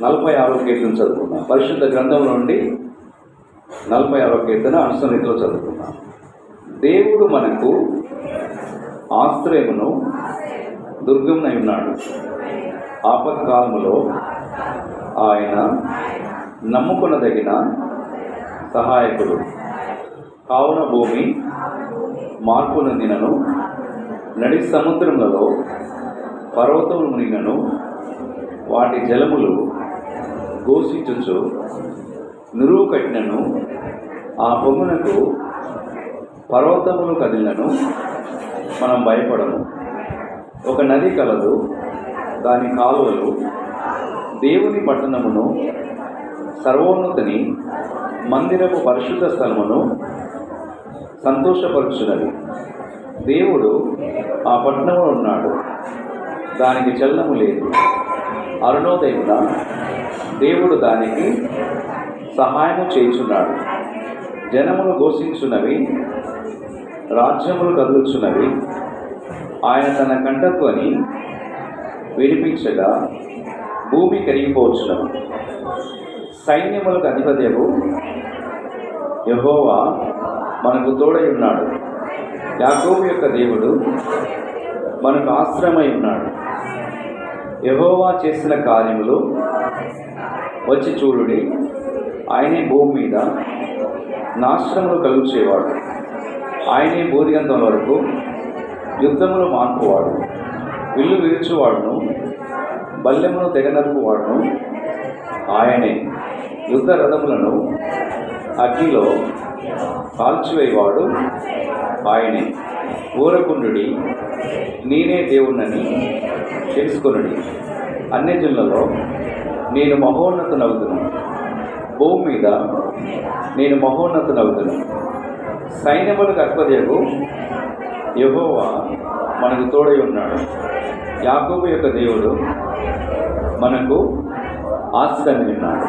46వ కీర్తన చదువుకున్నాం. పరిశుద్ధ గ్రంథం నుండి 46వ కీర్తన అనుసరణతో చదువుకున్నాం. దేవుడు మనకు ఆశ్రయమును దుర్గమునై ఉన్నాడు. ఆపత్కాలములో ఆయన నమ్ముకొనదగిన సహాయకుడు. కావున భూమి మార్పు నొందినను, నడి సముద్రములలో పర్వతములు మునిగినను, వాటి జలములు ఘోషించుచు నురువు కట్టినను, ఆ పొంగునకు పర్వతములు కదిలినను మనం భయపడము. ఒక నది కలదు, దాని కాలువలు దేవుని పట్టణమును, సర్వోన్నతిని మందిరపు పరిశుద్ధ స్థలమును సంతోషపరుచున్నది. దేవుడు ఆ పట్టణంలో ఉన్నాడు, దానికి చలనము లేదు. అరుణోదయమున దేవుడు దానికి సహాయము చేయుచున్నాడు. జనములు ఘోషించున్నవి, రాజ్యములు కదులుచున్నవి. ఆయన తన కంఠధ్వని వినిపించగా భూమి కరిగిపోవచ్చును. సైన్యములకు అధిపతియగు యెహోవా మనకు తోడై ఉన్నాడు. యాకోబు యొక్క దేవుడు మనకు ఆశ్రయమై ఉన్నాడు. యెహోవా చేసిన కార్యములు వచ్చి చూడుడి. ఆయనే భూమి మీద నాశనములు కలుగుచేవాడు. ఆయనే బూదిగంధం వరకు యుద్ధములు మాన్పువాడు. విల్లు విరుచువాడును, బల్లెమును తెగనరుపువాడును ఆయనే. యుద్ధ రథములను అగ్నిలో కాల్చివేయవాడు ఆయనే. ఊరకుండుడి, నేనే దేవుణ్ణని తెలుసుకొనుడి. అన్యజనులలో నేను మహోన్నతునవుదును, భూమి మీద నేను మహోన్నతునవుదును. సైన్యములకు అధిపతియగు యెహోవా మనకు తోడై ఉన్నాడు. యాకోబు యొక్క దేవుడు మనకు ఆశ్రయమై ఉన్నాడు.